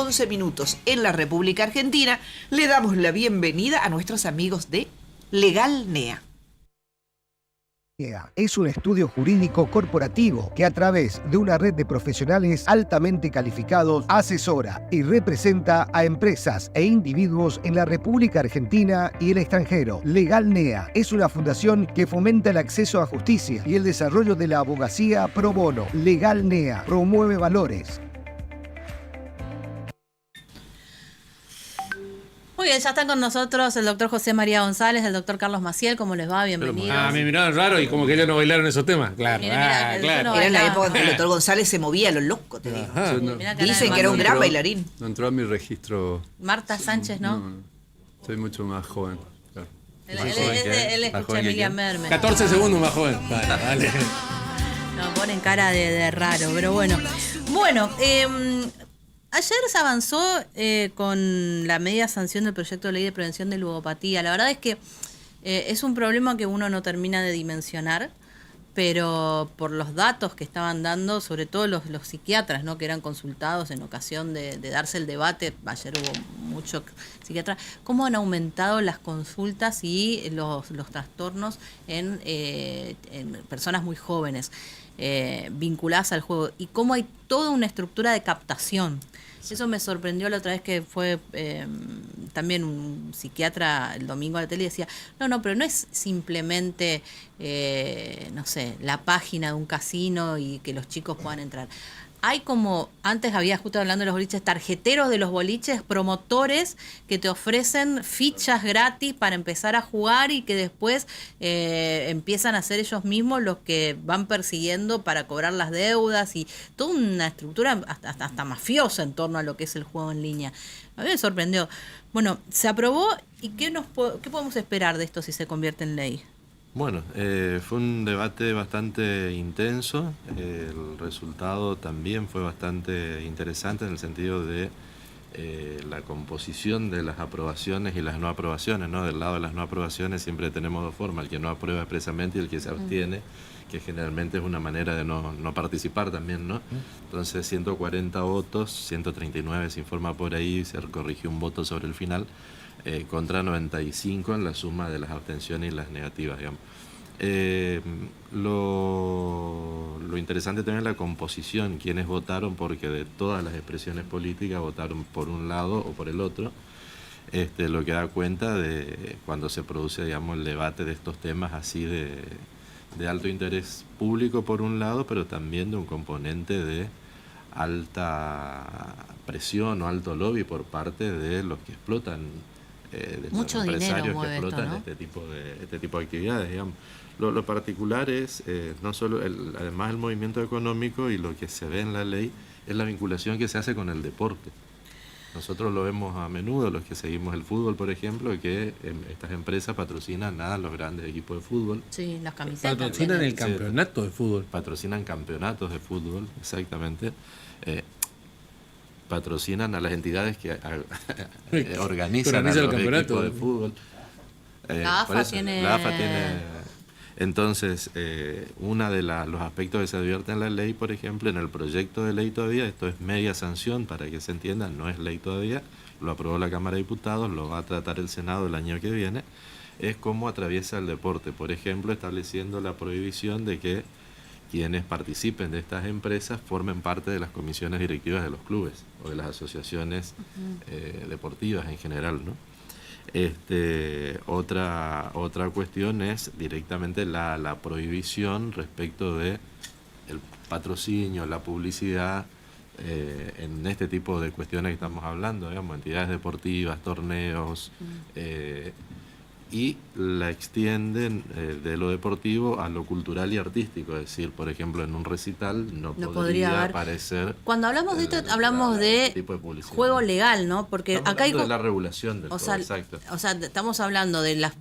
11 minutos en la República Argentina, le damos la bienvenida a nuestros amigos de Legal NEA. Es un estudio jurídico corporativo que a través de una red de profesionales altamente calificados asesora y representa a empresas e individuos en la República Argentina y el extranjero. Legal NEA es una fundación que fomenta el acceso a justicia y el desarrollo de la abogacía pro bono. Legal NEA promueve valores. Muy bien, ya están con nosotros el doctor José María González, el doctor Carlos Maciel. ¿Cómo les va? Bienvenidos. Me miraron raro y como que ellos no bailaron esos temas. Claro, Mira, claro. Era en la época en que el doctor González se movía a lo loco, te digo. Dicen que era un gran bailarín. No entró a mi registro. Marta Sánchez, ¿no? Soy mucho más joven. Claro. Él escucha a Emilia Mermer. 14 segundos más joven. Vale. Nos ponen cara de raro, pero bueno. Bueno, ayer se avanzó con la media sanción del proyecto de ley de prevención de ludopatía. La verdad es que es un problema que uno no termina de dimensionar, pero por los datos que estaban dando, sobre todo los psiquiatras, ¿no?, que eran consultados en ocasión de darse el debate, ayer hubo muchos psiquiatras, cómo han aumentado las consultas y los trastornos en personas muy jóvenes vinculadas al juego, y cómo hay toda una estructura de captación. Eso me sorprendió la otra vez que fue también un psiquiatra el domingo a la tele y decía, no, pero no es simplemente, no sé, la página de un casino y que los chicos puedan entrar. Hay como, antes había justo hablando de los boliches, tarjeteros de los boliches, promotores que te ofrecen fichas gratis para empezar a jugar y que después empiezan a ser ellos mismos los que van persiguiendo para cobrar las deudas, y toda una estructura hasta mafiosa en torno a lo que es el juego en línea. A mí me sorprendió. Bueno, se aprobó, y ¿qué podemos esperar de esto si se convierte en ley? Bueno, fue un debate bastante intenso. El resultado también fue bastante interesante en el sentido de la composición de las aprobaciones y las no aprobaciones, ¿no? Del lado de las no aprobaciones siempre tenemos dos formas: el que no aprueba expresamente y el que se abstiene, que generalmente es una manera de no participar también, ¿no? Entonces 140 votos, 139 se informa por ahí, se corrigió un voto sobre el final, contra 95 en la suma de las abstenciones y las negativas, digamos. Lo interesante también es la composición, quienes votaron, porque de todas las expresiones políticas votaron por un lado o por el otro, lo que da cuenta de cuando se produce, digamos, el debate de estos temas así de alto interés público por un lado, pero también de un componente de alta presión o alto lobby por parte de los que explotan, de mucho los empresarios dinero que explotan esto, ¿no? este tipo de actividades, digamos. Lo particular es, no solo además el movimiento económico, y lo que se ve en la ley es la vinculación que se hace con el deporte. Nosotros lo vemos a menudo, los que seguimos el fútbol, por ejemplo, que estas empresas patrocinan a los grandes equipos de fútbol. Sí, las camisetas. Patrocinan el campeonato de fútbol. Patrocinan campeonatos de fútbol, exactamente. Patrocinan a las entidades que organizan a los equipos de fútbol. La AFA tiene... Entonces, uno de los aspectos que se advierte en la ley, por ejemplo, en el proyecto de ley todavía, esto es media sanción para que se entienda, no es ley todavía, lo aprobó la Cámara de Diputados, lo va a tratar el Senado el año que viene, es cómo atraviesa el deporte, por ejemplo, estableciendo la prohibición de que quienes participen de estas empresas formen parte de las comisiones directivas de los clubes o de las asociaciones deportivas en general, ¿no? Otra cuestión es directamente la prohibición respecto de el patrocinio, la publicidad en este tipo de cuestiones que estamos hablando, digamos, entidades deportivas, torneos, y la extienden de lo deportivo a lo cultural y artístico, es decir, por ejemplo, en un recital no podría aparecer. Cuando hablamos de esto, hablamos de tipo de juego legal, ¿no? Porque estamos acá hay de la regulación del juego, exacto. O sea, estamos hablando de las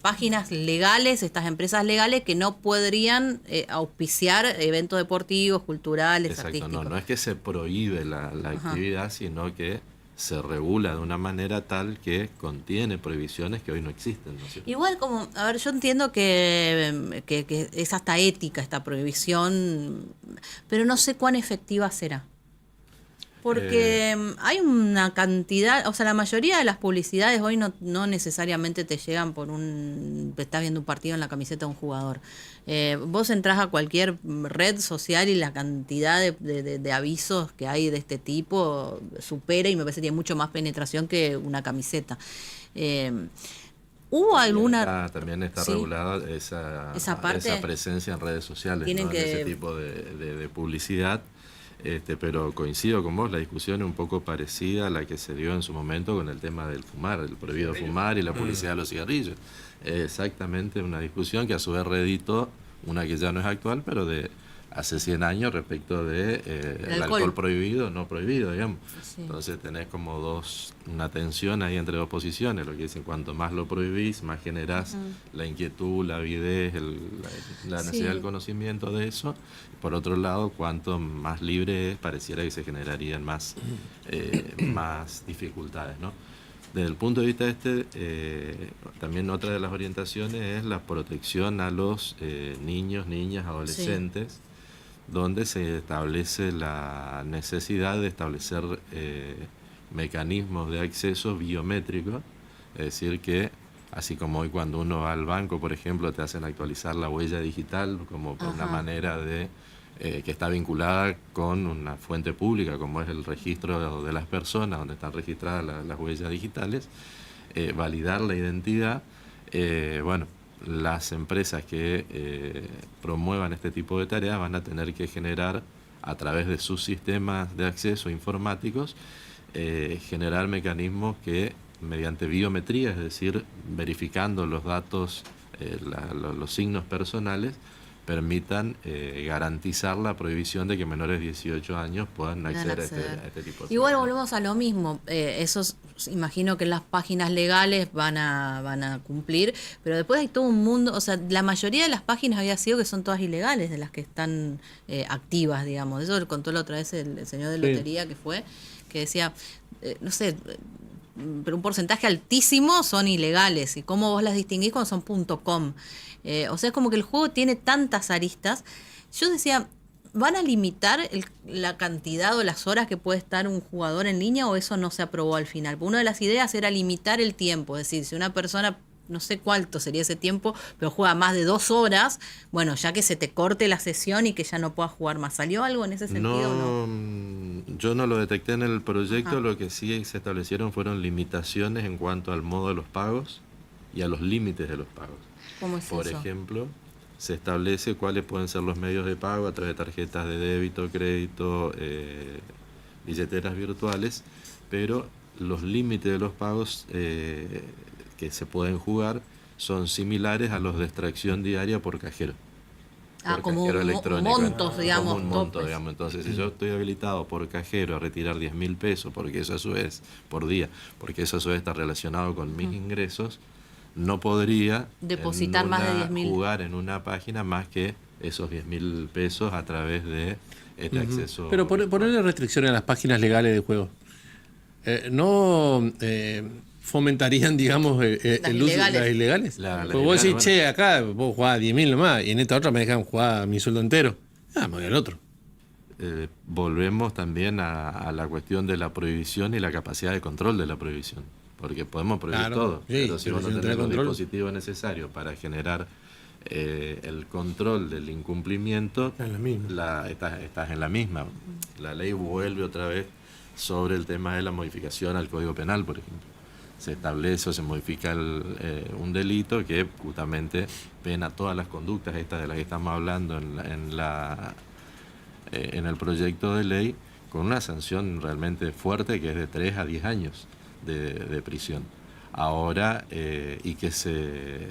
páginas legales, estas empresas legales que no podrían auspiciar eventos deportivos, culturales, exacto, artísticos. No es que se prohíbe la actividad, sino que se regula de una manera tal que contiene prohibiciones que hoy no existen, ¿no es cierto? Igual, como, a ver, yo entiendo que es hasta ética esta prohibición, pero no sé cuán efectiva será. Porque hay una cantidad, o sea, la mayoría de las publicidades hoy no necesariamente te llegan estás viendo un partido en la camiseta de un jugador. Vos entrás a cualquier red social y la cantidad de avisos que hay de este tipo supera, y me parece que tiene mucho más penetración que una camiseta. ¿Hubo alguna...? También está Sí. regulada esa presencia en redes sociales, Tienen ¿no? que- En ese tipo de publicidad. Pero coincido con vos, la discusión es un poco parecida a la que se dio en su momento con el tema del fumar, el prohibido fumar y la publicidad de los cigarrillos. Exactamente una discusión que a su vez reeditó una que ya no es actual, pero de hace 100 años respecto de el alcohol prohibido o no prohibido, digamos. Sí. Entonces tenés como una tensión ahí entre dos posiciones, lo que dicen, cuanto más lo prohibís, más generás la inquietud, la avidez, la necesidad Sí. del conocimiento de eso. Por otro lado, cuanto más libre es, pareciera que se generarían más dificultades, ¿no? Desde el punto de vista también otra de las orientaciones es la protección a los niños, niñas, adolescentes, donde se establece la necesidad de establecer mecanismos de acceso biométrico, es decir que así como hoy cuando uno va al banco, por ejemplo, te hacen actualizar la huella digital como una manera de que está vinculada con una fuente pública como es el registro de las personas, donde están registradas las huellas digitales, validar la identidad. Bueno, las empresas que promuevan este tipo de tareas van a tener que generar, a través de sus sistemas de acceso informáticos, generar mecanismos que, mediante biometría, es decir, verificando los datos, los signos personales, permitan garantizar la prohibición de que menores de 18 años puedan acceder a este tipo de Igual servicios. volvemos a lo mismo. Imagino que las páginas legales van a cumplir, pero después hay todo un mundo, o sea, la mayoría de las páginas había sido que son todas ilegales, de las que están activas, digamos. Eso lo contó la otra vez el señor de Sí. lotería que decía, no sé, pero un porcentaje altísimo son ilegales. ¿Y cómo vos las distinguís cuando son .com? O sea, es como que el juego tiene tantas aristas. Yo decía, ¿van a limitar la cantidad o las horas que puede estar un jugador en línea, o eso no se aprobó al final? Porque una de las ideas era limitar el tiempo. Es decir, si una persona, no sé cuánto sería ese tiempo, pero juega más de 2 horas, bueno, ya que se te corte la sesión y que ya no puedas jugar más. ¿Salió algo en ese sentido o no? Yo no lo detecté en el proyecto. Ajá. Lo que sí se establecieron fueron limitaciones en cuanto al modo de los pagos y a los límites de los pagos. ¿Cómo es Por eso? ejemplo, se establece cuáles pueden ser los medios de pago a través de tarjetas de débito, crédito, billeteras virtuales, pero los límites de los pagos que se pueden jugar son similares a los de extracción diaria por cajero. Por Como cajero electrónico, montos, como digamos, un monto, topes. digamos. Entonces, si yo estoy habilitado por cajero a retirar 10.000 pesos, porque eso a su vez, por día, porque eso a su vez está relacionado con mis ingresos, no podría depositar más de 10.000. jugar en una página más que esos 10.000 pesos a través de este acceso. Pero ponerle restricciones a las páginas legales de juego. ¿No fomentarían, digamos, el uso de las ilegales? La Porque vos decís, ilegal, che, acá vos jugás 10.000 nomás y en esta otra me dejan jugar mi sueldo entero. Ah, me voy al otro. Volvemos también a la cuestión de la prohibición y la capacidad de control de la prohibición. Porque podemos prohibir Claro, todo, sí, pero si pero vos no si no tenés tenés los control. dispositivos necesarios para generar el control del incumplimiento, Está en la misma. estás en la misma. La ley vuelve otra vez sobre el tema de la modificación al Código Penal, por ejemplo. Se establece o se modifica un delito que justamente pena todas las conductas estas de las que estamos hablando en el proyecto de ley, con una sanción realmente fuerte que es de 3 a 10 años de prisión. Ahora, y que se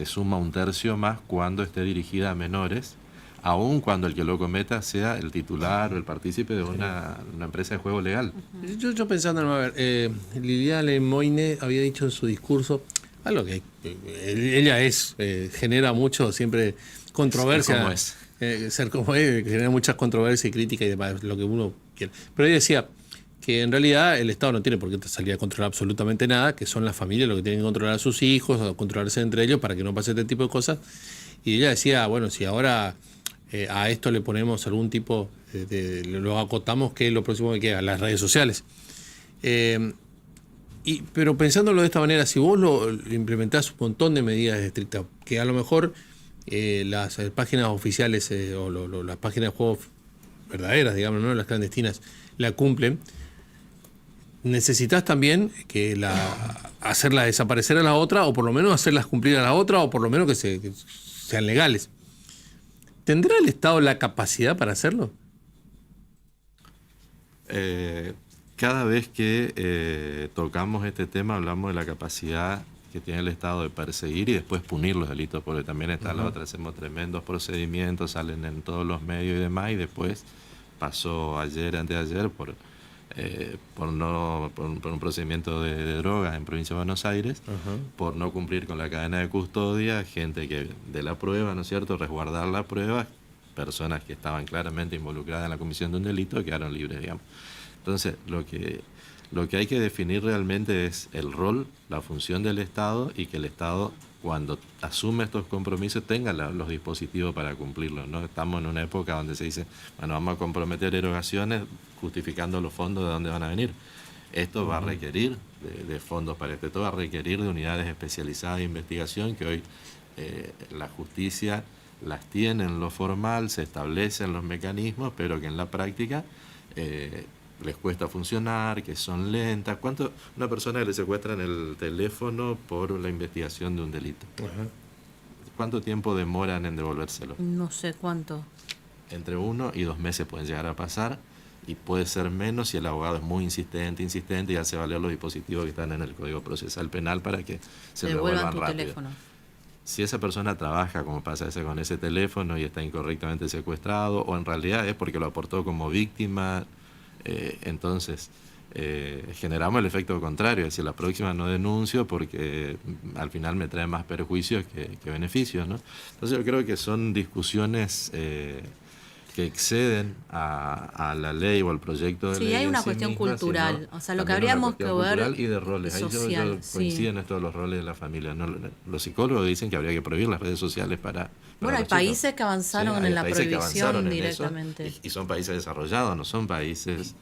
suma un tercio más cuando esté dirigida a menores, aun cuando el que lo cometa sea el titular o el partícipe de una empresa de juego legal. Yo pensando, a ver, Liliana Lemoyne había dicho en su discurso algo que ella genera mucho siempre controversia. Ser como es. Ser como es, genera muchas controversias y críticas y demás, lo que uno quiere. Pero ella decía que en realidad el Estado no tiene por qué salir a controlar absolutamente nada, que son las familias los que tienen que controlar a sus hijos, o controlarse entre ellos para que no pase este tipo de cosas. Y ella decía, bueno, si ahora a esto le ponemos algún tipo lo acotamos, que es lo próximo que queda, las redes sociales. Pero pensándolo de esta manera, si vos lo implementás un montón de medidas estrictas, que a lo mejor las páginas oficiales las páginas de juegos verdaderas, digamos, no las clandestinas, la cumplen, necesitas también que hacerlas desaparecer a la otra, o por lo menos hacerlas cumplir a la otra, o por lo menos que sean legales. ¿Tendrá el Estado la capacidad para hacerlo? Cada vez que tocamos este tema hablamos de la capacidad que tiene el Estado de perseguir y después punir los delitos, porque también está la otra, hacemos tremendos procedimientos, salen en todos los medios y demás, y después pasó ayer, antes de ayer, por un procedimiento de drogas en provincia de Buenos Aires, por no cumplir con la cadena de custodia, gente que de la prueba, ¿no es cierto?, resguardar la prueba, personas que estaban claramente involucradas en la comisión de un delito quedaron libres, digamos. Entonces, lo que hay que definir realmente es el rol, la función del Estado, y que el Estado, cuando asume estos compromisos, tenga los dispositivos para cumplirlos, ¿no? Estamos en una época donde se dice, bueno, vamos a comprometer erogaciones justificando los fondos de dónde van a venir. Esto va a requerir de fondos para esto va a requerir de unidades especializadas de investigación que hoy la justicia las tiene en lo formal, se establecen los mecanismos, pero que en la práctica les cuesta funcionar, que son lentas. ¿Cuánto una persona que le secuestran el teléfono por la investigación de un delito? ¿Cuánto tiempo demoran en devolvérselo? No sé cuánto. Entre 1 y 2 meses pueden llegar a pasar, y puede ser menos si el abogado es muy insistente y hace valer los dispositivos que están en el Código Procesal Penal para que se lo devuelvan rápido. Teléfono. Si esa persona trabaja, como pasa con ese teléfono, y está incorrectamente secuestrado, o en realidad es porque lo aportó como víctima, entonces generamos el efecto contrario, es decir, la próxima no denuncio porque al final me trae más perjuicios que beneficios, ¿no? Entonces yo creo que son discusiones que exceden a la ley o al proyecto de ley. Sí, hay una sí cuestión misma, cultural, o sea, lo que habríamos que ver y de roles. social, Ahí yo coincido en esto de los roles de la familia, ¿no? Los psicólogos dicen que habría que prohibir las redes sociales para bueno, hay países que avanzaron en la prohibición directamente. Y son países desarrollados, no son países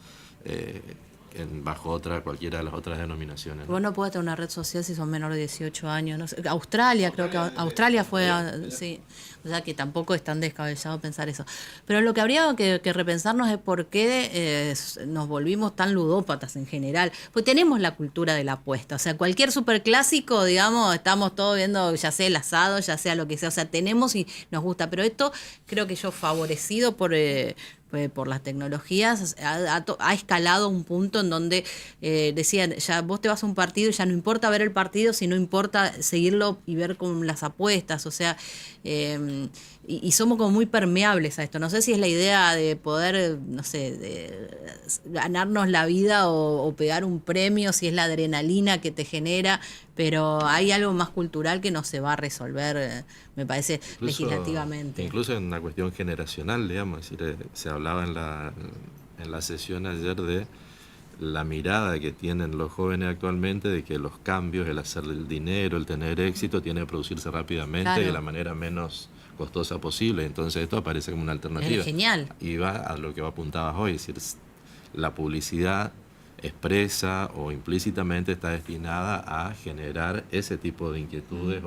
bajo cualquiera de las otras denominaciones, ¿no? Vos no podés tener una red social si son menores de 18 años. No sé. Australia, creo que Australia fue, sí. O sea que tampoco es tan descabellado pensar eso. Pero lo que habría que repensarnos es por qué nos volvimos tan ludópatas en general. Pues tenemos la cultura de la apuesta. O sea, cualquier superclásico, digamos, estamos todos viendo, ya sea el asado, ya sea lo que sea. O sea, tenemos y nos gusta. Pero esto creo que yo favorecido por las tecnologías, ha escalado un punto en donde decían, ya vos te vas a un partido y ya no importa ver el partido, sino importa seguirlo y ver con las apuestas, o sea, y somos como muy permeables a esto. No sé si es la idea de poder, no sé, de ganarnos la vida o pegar un premio, si es la adrenalina que te genera, pero hay algo más cultural que no se va a resolver, me parece, legislativamente. Incluso en una cuestión generacional, digamos, es decir, se hablaba en la sesión ayer de la mirada que tienen los jóvenes actualmente de que los cambios, el hacer el dinero, el tener éxito, tiene que producirse rápidamente, claro, y de la manera menos costosa posible. Entonces esto aparece como una alternativa. Es genial. Y va a lo que apuntabas hoy, es decir, la publicidad expresa o implícitamente está destinada a generar ese tipo de inquietudes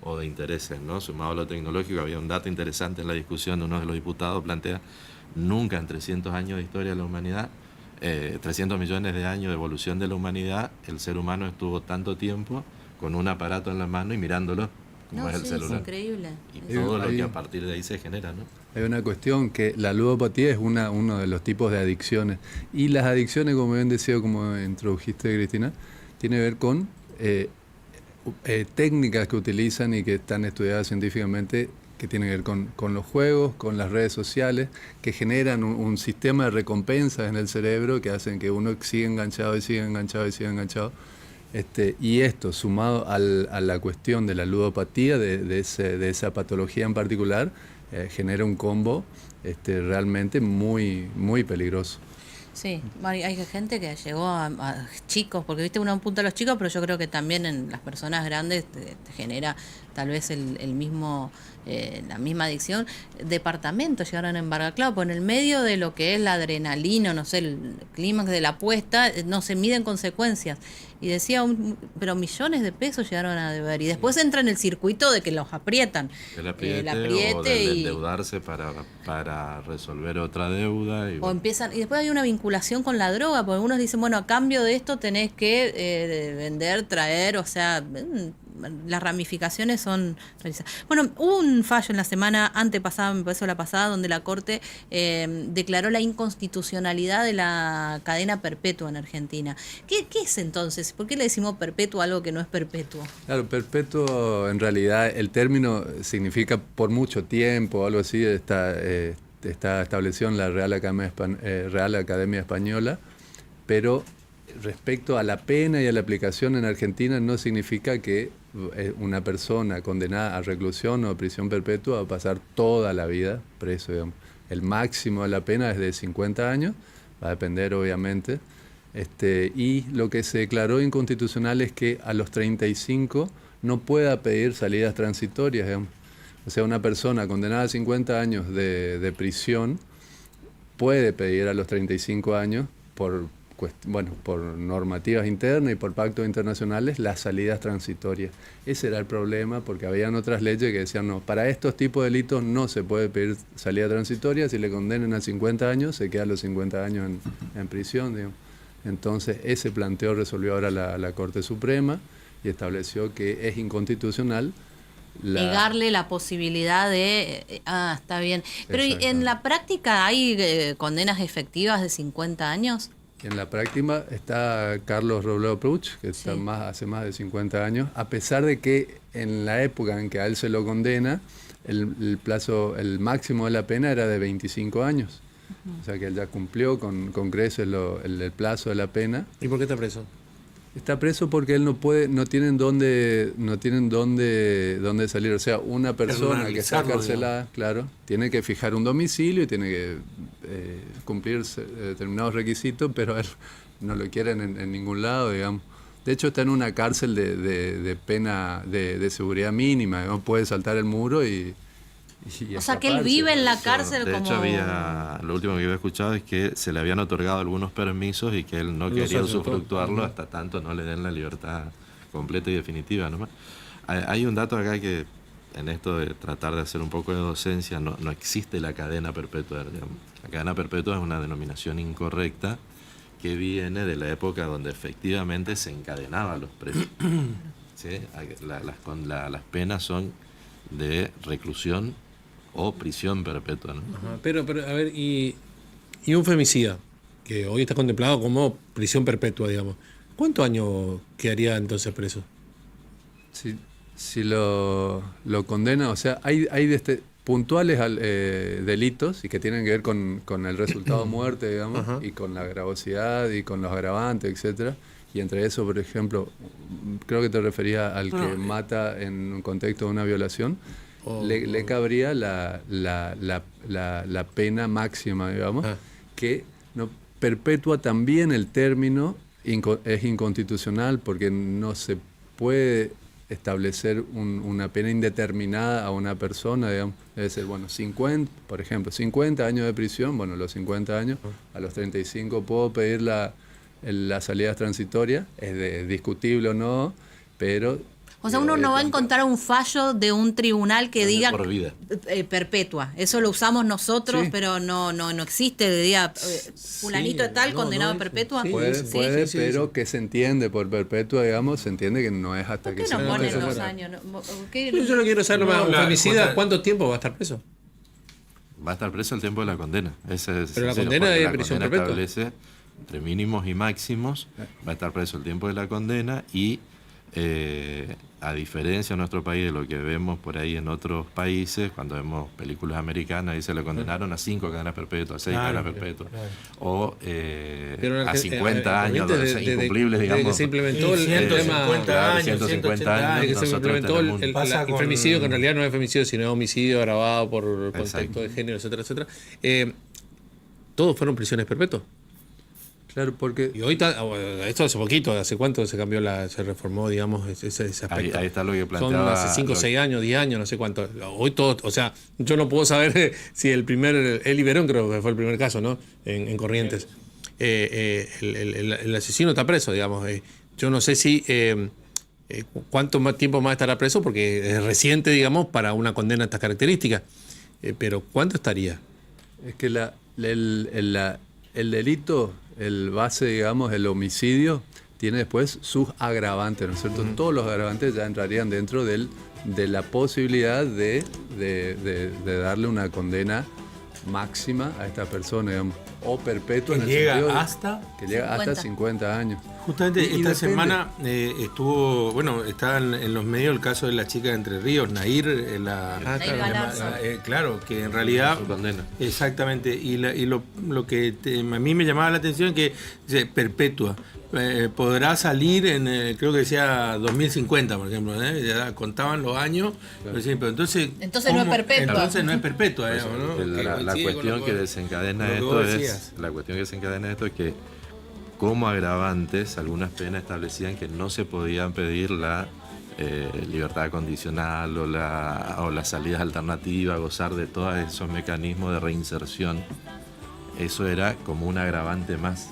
o de intereses, ¿no? Sumado a lo tecnológico, había un dato interesante en la discusión de uno de los diputados, plantea, nunca en 300 años de historia de la humanidad, 300 millones de años de evolución de la humanidad, el ser humano estuvo tanto tiempo con un aparato en la mano y mirándolo, como es el celular. Es increíble. Y todo lo que a partir de ahí se genera, ¿no? Hay una cuestión que la ludopatía es uno de los tipos de adicciones. Y las adicciones, como bien decía, como introdujiste, Cristina, tiene que ver con técnicas que utilizan y que están estudiadas científicamente, que tienen que ver con los juegos, con las redes sociales, que generan un sistema de recompensas en el cerebro que hacen que uno siga enganchado y siga enganchado y siga enganchado. Y esto, sumado a la cuestión de la ludopatía, de esa patología en particular, genera un combo realmente muy, muy peligroso. Sí, hay gente que llegó a chicos, porque viste, uno apunta a los chicos, pero yo creo que también en las personas grandes te genera tal vez el mismo la misma adicción, departamentos llegaron a embargar, claro, por en el medio de lo que es la adrenalina, no sé, el clímax de la apuesta, no se miden consecuencias. Y decía, pero millones de pesos llegaron a deber. Y después entra en el circuito de que los aprietan. El apriete, o del endeudarse para resolver otra deuda. Y o empiezan, y después hay una vinculación con la droga, porque algunos dicen, bueno, a cambio de esto tenés que vender, traer, o sea, las ramificaciones son realizadas. Bueno, hubo un fallo en la semana antepasada, me parece la pasada, donde la Corte declaró la inconstitucionalidad de la cadena perpetua en Argentina. ¿Qué es entonces? ¿Por qué le decimos perpetuo a algo que no es perpetuo? Claro, perpetuo en realidad el término significa por mucho tiempo, algo así, está establecido en la Real Academia Española, pero respecto a la pena y a la aplicación en Argentina no significa que una persona condenada a reclusión o a prisión perpetua va a pasar toda la vida preso, digamos. El máximo de la pena es de 50 años, va a depender obviamente. Y lo que se declaró inconstitucional es que a los 35 no pueda pedir salidas transitorias, digamos. O sea, una persona condenada a 50 años de prisión puede pedir a los 35 años por normativas internas y por pactos internacionales las salidas transitorias. Ese era el problema, porque habían otras leyes que decían, no, para estos tipos de delitos no se puede pedir salida transitoria, si le condenen a 50 años, se queda a los 50 años en prisión, digamos. Entonces, ese planteo resolvió ahora la Corte Suprema y estableció que es inconstitucional negarle la posibilidad de... está bien. Pero ¿en la práctica hay condenas efectivas de 50 años? En la práctica está Carlos Robledo Prouch, que está hace más de 50 años, a pesar de que en la época en que a él se lo condena, el máximo de la pena era de 25 años. O sea que él ya cumplió con creces el plazo de la pena. ¿Y por qué está preso? Está preso porque él no tienen dónde salir. O sea, una persona que está encarcelada, claro, tiene que fijar un domicilio y tiene que cumplir determinados requisitos, pero él no lo quieren en ningún lado, digamos. De hecho, está en una cárcel de pena de seguridad mínima, digamos, puede saltar el muro y o sea, que él vive en la cárcel de como... De hecho, lo último que había escuchado es que se le habían otorgado algunos permisos y que él no quería usufructuarlo hasta tanto no le den la libertad completa y definitiva nomás. Hay un dato acá que, en esto de tratar de hacer un poco de docencia, no existe la cadena perpetua. Digamos. La cadena perpetua es una denominación incorrecta que viene de la época donde efectivamente se encadenaban los presos. ¿Sí? Las penas son de reclusión o prisión perpetua, ¿no? Ajá, pero a ver, y un femicida, que hoy está contemplado como prisión perpetua, digamos, ¿cuántos años quedaría entonces preso? Si lo condena, o sea, hay puntuales delitos y que tienen que ver con el resultado de muerte, digamos, y con la gravosidad y con los agravantes, etcétera. Y entre eso, por ejemplo, creo que te referías al que mata en un contexto de una violación. Le cabría la pena máxima, digamos, que no perpetua también el término es inconstitucional porque no se puede establecer una pena indeterminada a una persona, digamos. Debe ser, 50 años de prisión, los 50 años, a los 35 puedo pedir la salida transitoria, es discutible o no, pero... O sea, uno no va a encontrar un fallo de un tribunal que diga por vida. Perpetua. Eso lo usamos nosotros, pero no existe. Diga, fulanito de tal condenado a perpetua. Puede, pero que se entiende por perpetua, digamos, se entiende que no es hasta que se... ¿Por qué no ponen 2 años? Yo no quiero saber más. ¿Un femicida cuánto tiempo va a estar preso? Va a estar preso el tiempo de la condena. Pero la condena es prisión perpetua. Establece entre mínimos y máximos, va a estar preso el tiempo de la condena y... a diferencia en nuestro país de lo que vemos por ahí en otros países, cuando vemos películas americanas, se le condenaron a 5 cadenas perpetuas, 6 cadenas perpetuas, o a 50 años, incumplibles, digamos. Desde que se implementó el tema... 150 años, desde que se implementó el femicidio, que en realidad no es femicidio, sino homicidio agravado por contexto de género, etcétera, etcétera. ¿Todos fueron prisiones perpetuas? Claro, porque Y hoy, esto hace poquito, ¿hace cuánto se cambió se reformó, digamos, ese aspecto? Ahí está lo que Son planteaba. hace 5, 6 años, 10 años, no sé cuánto. Hoy todo, o sea, yo no puedo saber si Eli Berón creo que fue el primer caso, ¿no? En Corrientes. El asesino está preso, digamos. Yo no sé si cuánto más tiempo más estará preso, porque es reciente, digamos, para una condena de estas características. Pero ¿cuánto estaría? es que el delito, el base, digamos, el homicidio, tiene después sus agravantes, ¿no es cierto? Todos los agravantes ya entrarían dentro de la posibilidad de darle una condena máxima a esta persona, digamos, o perpetua, Que en el llega sentido de- hasta... que llega hasta 50 años. Justamente Y esta depende. semana estuvo, bueno, está en los medios el caso de la chica de Entre Ríos, Nair, Nair Galarza. claro, que en realidad... Su condena. Exactamente, y lo que a mí me llamaba la atención es que dice, perpetua. Podrá salir en, creo que decía 2050, por ejemplo, ya contaban los años, pero sí, pero entonces No es perpetua. Entonces no es perpetua, digamos, ¿no? La Que coincide con cuestión lo que desencadena lo que esto vos es decías. la cuestión que desencadena esto es que como agravantes algunas penas establecían que no se podían pedir la libertad condicional o la salida alternativa, gozar de todos esos mecanismos de reinserción. Eso era como un agravante más.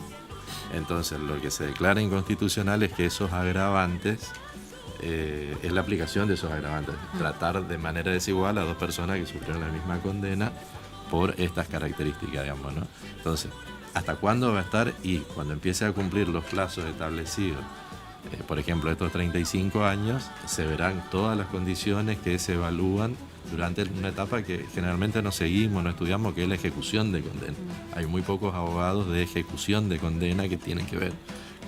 Entonces lo que se declara inconstitucional es que esos agravantes es la aplicación de esos agravantes, tratar de manera desigual a dos personas que sufrieron la misma condena por estas características, digamos, ¿no? Entonces, ¿hasta cuándo va a estar? Y cuando empiece a cumplir los plazos establecidos, por ejemplo, estos 35 años, se verán todas las condiciones que se evalúan durante una etapa que generalmente no seguimos, no estudiamos, que es la ejecución de condena. Hay muy pocos abogados de ejecución de condena que tienen que ver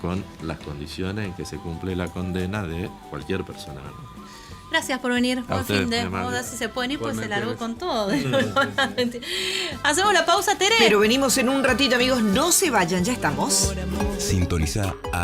con las condiciones en que se cumple la condena de cualquier persona, ¿no? Gracias por venir. Buen ustedes, fin de. muy amable. Vamos a ver si se pueden ir, pues se Igualmente, largó con todo. Hacemos la pausa, Tere. Pero venimos en un ratito, amigos. No se vayan, ya estamos. Sintoniza a